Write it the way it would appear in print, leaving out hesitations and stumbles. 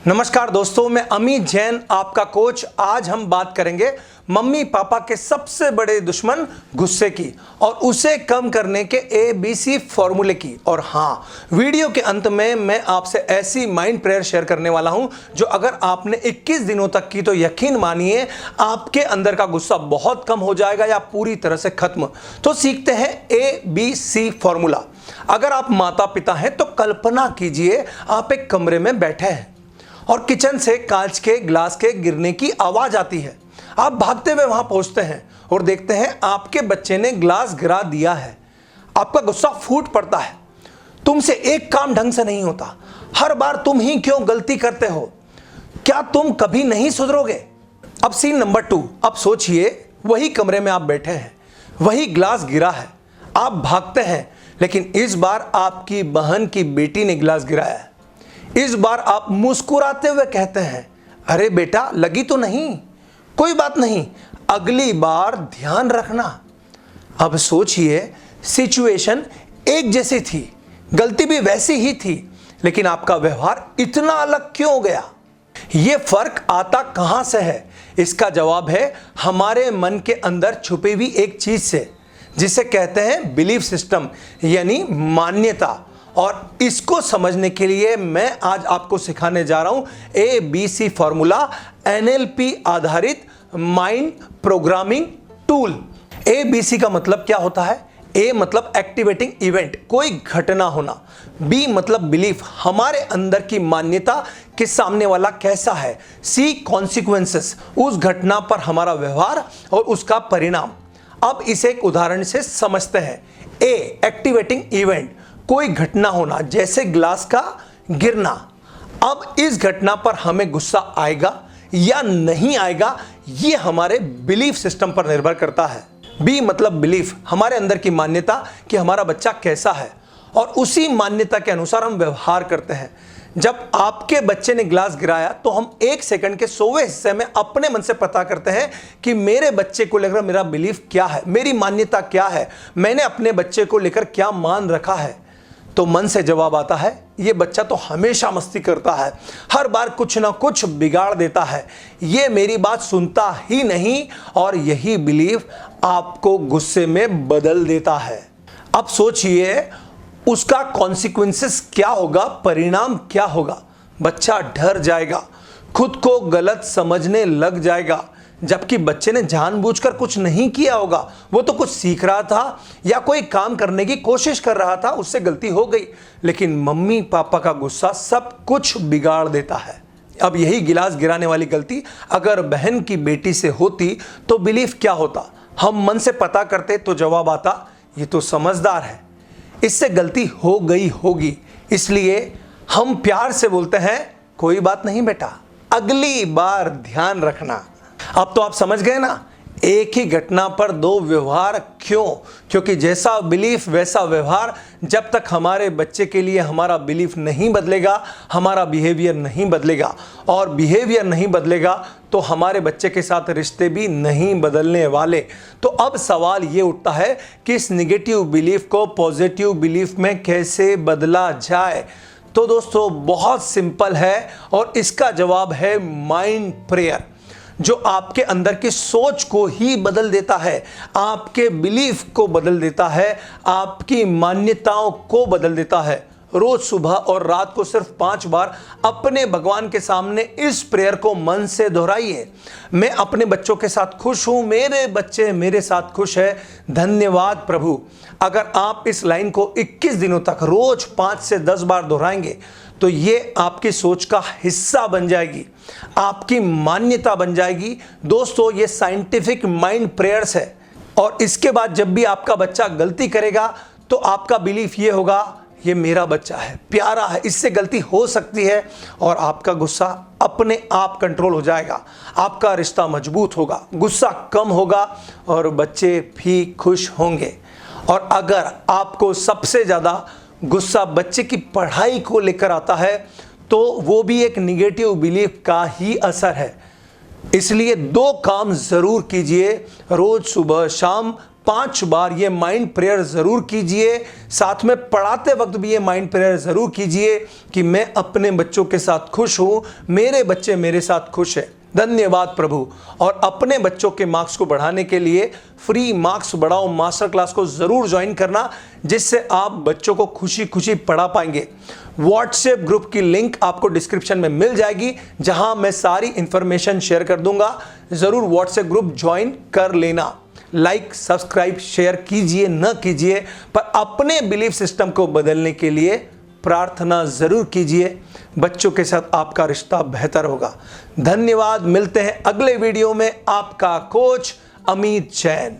नमस्कार दोस्तों, मैं अमित जैन आपका कोच। आज हम बात करेंगे मम्मी पापा के सबसे बड़े दुश्मन गुस्से की और उसे कम करने के ABC फॉर्मूले की। और हाँ, वीडियो के अंत में मैं आपसे ऐसी माइंड प्रेयर शेयर करने वाला हूं जो अगर आपने 21 दिनों तक की तो यकीन मानिए आपके अंदर का गुस्सा बहुत कम हो जाएगा या पूरी तरह से खत्म। तो सीखते हैं ABC फॉर्मूला। अगर आप माता पिता हैं तो कल्पना कीजिए आप एक कमरे में बैठे हैं और किचन से कांच के ग्लास के गिरने की आवाज आती है। आप भागते हुए वहां पहुंचते हैं और देखते हैं आपके बच्चे ने ग्लास गिरा दिया है। आपका गुस्सा फूट पड़ता है। तुमसे एक काम ढंग से नहीं होता, हर बार तुम ही क्यों गलती करते हो, क्या तुम कभी नहीं सुधरोगे। अब सीन नंबर 2। अब सोचिए वही कमरे में आप बैठे हैं, वही ग्लास गिरा है, आप भागते हैं, लेकिन इस बार आपकी बहन की बेटी ने ग्लास गिराया है। इस बार आप मुस्कुराते हुए कहते हैं, अरे बेटा लगी तो नहीं, कोई बात नहीं, अगली बार ध्यान रखना। अब सोचिए सिचुएशन एक जैसी थी, गलती भी वैसी ही थी, लेकिन आपका व्यवहार इतना अलग क्यों हो गया। यह फर्क आता कहां से है? इसका जवाब है हमारे मन के अंदर छुपी हुई एक चीज से, जिसे कहते हैं बिलीफ सिस्टम यानी मान्यता। और इसको समझने के लिए मैं आज आपको सिखाने जा रहा हूं ABC फॉर्मूला, NLP आधारित माइंड प्रोग्रामिंग टूल। ABC का मतलब क्या होता है? A मतलब एक्टिवेटिंग इवेंट, कोई घटना होना। B मतलब बिलीफ, हमारे अंदर की मान्यता कि सामने वाला कैसा है। C कॉन्सिक्वेंसेस, उस घटना पर हमारा व्यवहार और उसका परिणाम। अब इसे एक उदाहरण से समझते हैं। A एक्टिवेटिंग इवेंट, कोई घटना होना, जैसे ग्लास का गिरना। अब इस घटना पर हमें गुस्सा आएगा या नहीं आएगा, यह हमारे बिलीफ सिस्टम पर निर्भर करता है। बी मतलब बिलीफ, हमारे अंदर की मान्यता कि हमारा बच्चा कैसा है और उसी मान्यता के अनुसार हम व्यवहार करते हैं। जब आपके बच्चे ने ग्लास गिराया तो हम 1 सेकंड के 100वें हिस्से में अपने मन से पता करते हैं कि मेरे बच्चे को लेकर मेरा बिलीफ क्या है, मेरी मान्यता क्या है, मैंने अपने बच्चे को लेकर क्या मान रखा है। तो मन से जवाब आता है, ये बच्चा तो हमेशा मस्ती करता है, हर बार कुछ ना कुछ बिगाड़ देता है, ये मेरी बात सुनता ही नहीं। और यही बिलीफ आपको गुस्से में बदल देता है। अब सोचिए उसका कॉन्सिक्वेंसेस क्या होगा, परिणाम क्या होगा। बच्चा डर जाएगा, खुद को गलत समझने लग जाएगा, जबकि बच्चे ने जानबूझकर कुछ नहीं किया होगा। वो तो कुछ सीख रहा था या कोई काम करने की कोशिश कर रहा था, उससे गलती हो गई, लेकिन मम्मी पापा का गुस्सा सब कुछ बिगाड़ देता है। अब यही गिलास गिराने वाली गलती अगर बहन की बेटी से होती तो बिलीफ क्या होता? हम मन से पता करते तो जवाब आता, ये तो समझदार है, इससे गलती हो गई होगी, इसलिए हम प्यार से बोलते हैं, कोई बात नहीं बेटा, अगली बार ध्यान रखना। अब तो आप समझ गए ना, एक ही घटना पर 2 व्यवहार क्यों? क्योंकि जैसा बिलीफ वैसा व्यवहार। जब तक हमारे बच्चे के लिए हमारा बिलीफ नहीं बदलेगा, हमारा बिहेवियर नहीं बदलेगा, और बिहेवियर नहीं बदलेगा तो हमारे बच्चे के साथ रिश्ते भी नहीं बदलने वाले। तो अब सवाल ये उठता है कि इस निगेटिव बिलीफ को पॉजिटिव बिलीफ में कैसे बदला जाए। तो दोस्तों बहुत सिंपल है और इसका जवाब है माइंड प्रेयर, जो आपके अंदर की सोच को ही बदल देता है, आपके बिलीफ को बदल देता है, आपकी मान्यताओं को बदल देता है। रोज सुबह और रात को सिर्फ 5 बार अपने भगवान के सामने इस प्रेयर को मन से दोहराइए। मैं अपने बच्चों के साथ खुश हूं, मेरे बच्चे मेरे साथ खुश है, धन्यवाद प्रभु। अगर आप इस लाइन को 21 दिनों तक रोज 5 से 10 बार दोहराएंगे तो ये आपकी सोच का हिस्सा बन जाएगी, आपकी मान्यता बन जाएगी। दोस्तों ये साइंटिफिक माइंड प्रेयर्स है। और इसके बाद जब भी आपका बच्चा गलती करेगा तो आपका बिलीफ ये होगा, ये मेरा बच्चा है, प्यारा है, इससे गलती हो सकती है, और आपका गुस्सा अपने आप कंट्रोल हो जाएगा, आपका रिश्ता मजबूत होगा, गुस्सा कम होगा और बच्चे भी खुश होंगे। और अगर आपको सबसे ज़्यादा गुस्सा बच्चे की पढ़ाई को लेकर आता है तो वो भी एक निगेटिव बिलीफ का ही असर है। इसलिए 2 काम जरूर कीजिए, रोज सुबह शाम 5 बार ये माइंड प्रेयर जरूर कीजिए। साथ में पढ़ाते वक्त भी ये माइंड प्रेयर जरूर कीजिए कि मैं अपने बच्चों के साथ खुश हूं, मेरे बच्चे मेरे साथ खुश हैं। धन्यवाद प्रभु। और अपने बच्चों के मार्क्स को बढ़ाने के लिए फ्री मार्क्स बढ़ाओ मास्टर क्लास को जरूर ज्वाइन करना, जिससे आप बच्चों को खुशी खुशी पढ़ा पाएंगे। व्हाट्सएप ग्रुप की लिंक आपको डिस्क्रिप्शन में मिल जाएगी, जहां मैं सारी इंफॉर्मेशन शेयर कर दूंगा। जरूर व्हाट्सएप ग्रुप ज्वाइन कर लेना। लाइक सब्सक्राइब शेयर कीजिए न कीजिए, पर अपने बिलीफ सिस्टम को बदलने के लिए प्रार्थना जरूर कीजिए। बच्चों के साथ आपका रिश्ता बेहतर होगा। धन्यवाद। मिलते हैं अगले वीडियो में। आपका कोच अमित जैन।